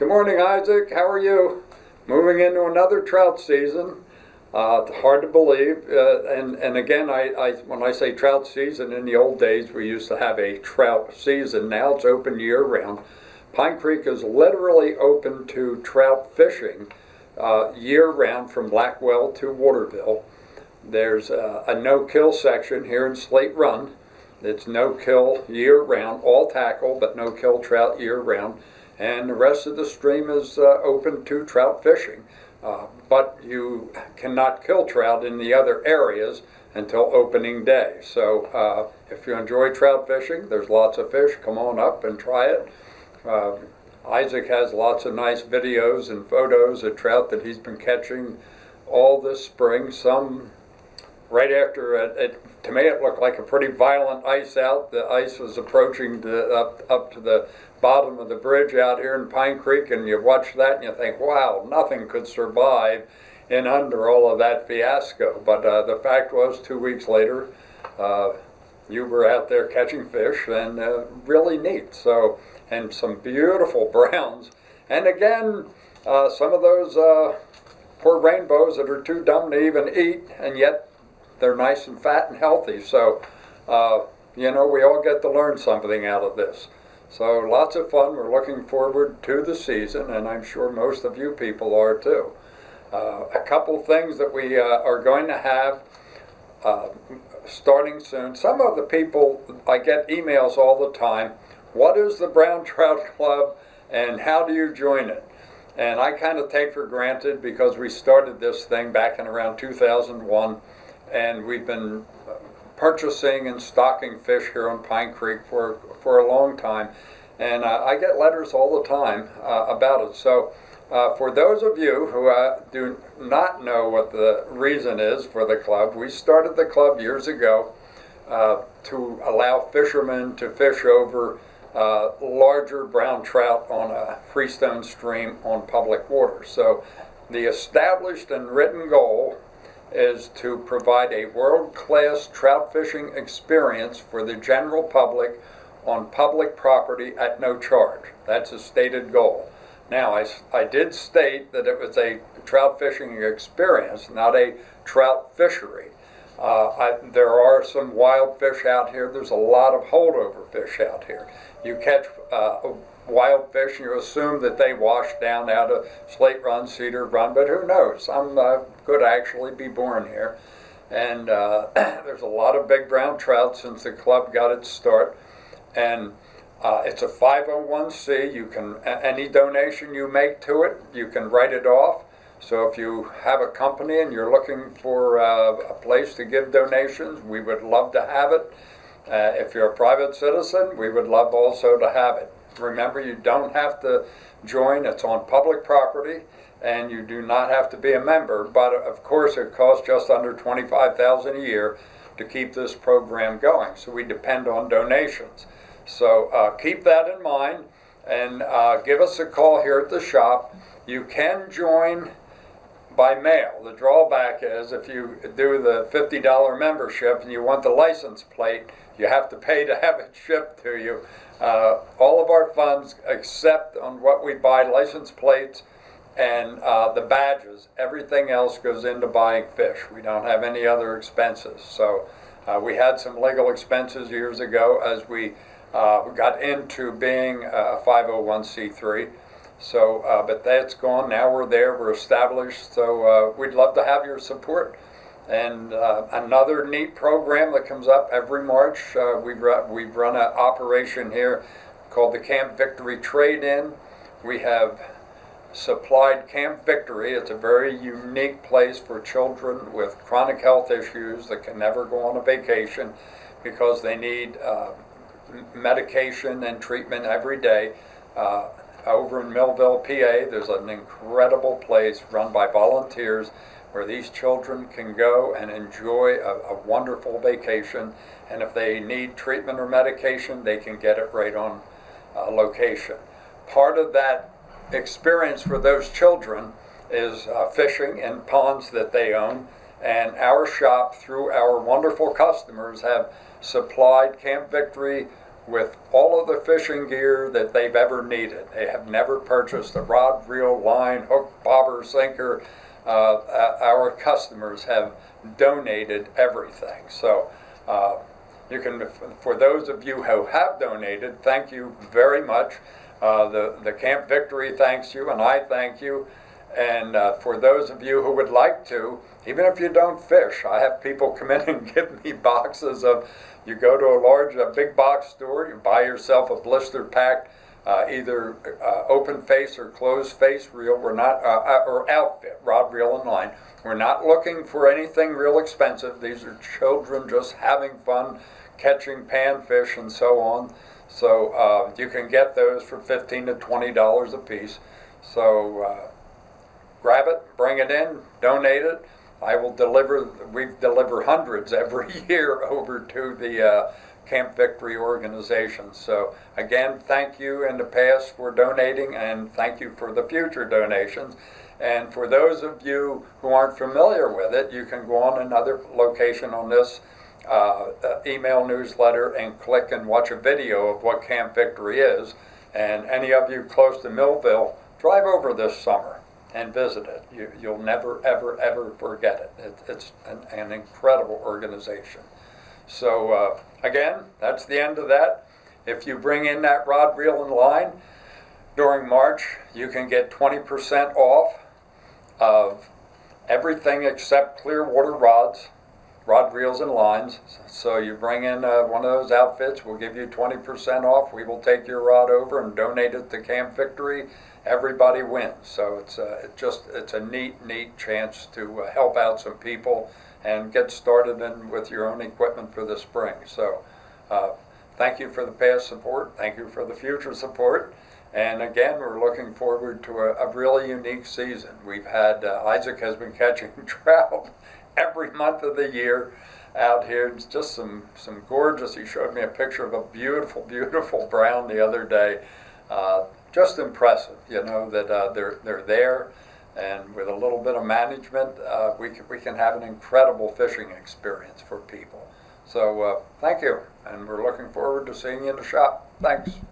Good morning, Isaac. How are you? Moving into another trout season. Hard to believe. And again, when I say trout season, in the old days we used to have a trout season. Now it's open year round. Pine Creek is literally open to trout fishing year round from Blackwell to Waterville. There's a no-kill section here in Slate Run. It's no-kill year-round, all tackle, but no-kill trout year-round. And the rest of the stream is open to trout fishing. But you cannot kill trout in the other areas until opening day. So if you enjoy trout fishing, there's lots of fish. Come on up and try it. Isaac has lots of nice videos and photos of trout that he's been catching all this spring. Some right after to me it looked like a pretty violent ice out. The ice was approaching up to the bottom of the bridge out here in Pine Creek, and you watch that and you think, wow, nothing could survive in under all of that fiasco. But the fact was, 2 weeks later, you were out there catching fish, and really neat. So, and some beautiful browns. And again, some of those poor rainbows that are too dumb to even eat, and yet they're nice and fat and healthy. So, you know, we all get to learn something out of this. So lots of fun. We're looking forward to the season, and I'm sure most of you people are too. A couple things that we are going to have starting soon. Some of the people, I get emails all the time, what is the Brown Trout Club and how do you join it? And I kind of take for granted, because we started this thing back in around 2001, and we've been purchasing and stocking fish here on Pine Creek for a long time, and I get letters all the time about it. So for those of you who do not know what the reason is for the club, we started the club years ago to allow fishermen to fish over larger brown trout on a freestone stream on public water. So the established and written goal is to provide a world-class trout fishing experience for the general public on public property at no charge. That's a stated goal. Now, I did state that it was a trout fishing experience, not a trout fishery. There are some wild fish out here. There's a lot of holdover fish out here. You catch wild fish and you assume that they wash down out of Slate Run, Cedar Run, but who knows? Some could actually be born here. And there's a lot of big brown trout since the club got its start. And it's a 501c. You can, any donation you make to it, you can write it off. So if you have a company and you're looking for a place to give donations, we would love to have it. If you're a private citizen, we would love also to have it. Remember, you don't have to join. It's on public property, and you do not have to be a member. But of course, it costs just under $25,000 a year to keep this program going. So we depend on donations. So keep that in mind, and give us a call here at the shop. You can join by mail. The drawback is if you do the $50 membership and you want the license plate, you have to pay to have it shipped to you. All of our funds, except on what we buy, license plates and the badges, everything else goes into buying fish. We don't have any other expenses. So we had some legal expenses years ago as we got into being a 501c3. So, but that's gone. Now we're there, we're established. So we'd love to have your support. And another neat program that comes up every March, we've run an operation here called the Camp Victory Trade-In. We have supplied Camp Victory. It's a very unique place for children with chronic health issues that can never go on a vacation because they need medication and treatment every day. Over in Millville, PA, there's an incredible place run by volunteers where these children can go and enjoy a wonderful vacation. And if they need treatment or medication, they can get it right on location. Part of that experience for those children is fishing in ponds that they own. And our shop, through our wonderful customers, have supplied Camp Victory with all of the fishing gear that they've ever needed. They have never purchased a rod, reel, line, hook, bobber, sinker. Our customers have donated everything. So you can, for those of you who have donated, thank you very much. The Camp Victory thanks you, and I thank you. And for those of you who would like to, even if you don't fish, I have people come in and give me boxes of, you go to a big box store, you buy yourself a blister pack, either open face or closed face reel. We're not, or outfit, rod, reel, and line. We're not looking for anything real expensive. These are children just having fun, catching panfish and so on. So you can get those for $15 to $20 a piece. So grab it, bring it in, donate it. I will deliver, we deliver hundreds every year over to the Camp Victory organization. So again, thank you in the past for donating, and thank you for the future donations. And for those of you who aren't familiar with it, you can go on another location on this email newsletter and click and watch a video of what Camp Victory is. And any of you close to Millville, drive over this summer and visit it. You'll never, ever, ever forget it. It's an incredible organization. So again, that's the end of that. If you bring in that rod, reel, and line during March, you can get 20% off of everything except clear water rods, rod, reels, and lines. So you bring in one of those outfits, we'll give you 20% off. We will take your rod over and donate it to Camp Victory. Everybody wins. So it's a neat chance to help out some people and get started with your own equipment for the spring. So thank you for the past support. Thank you for the future support. And again, we're looking forward to a really unique season. We've had, Isaac has been catching trout every month of the year out here. It's just some gorgeous, he showed me a picture of a beautiful, beautiful brown the other day. Just impressive, you know, that they're there, and with a little bit of management, we can have an incredible fishing experience for people. So thank you, and we're looking forward to seeing you in the shop. Thanks.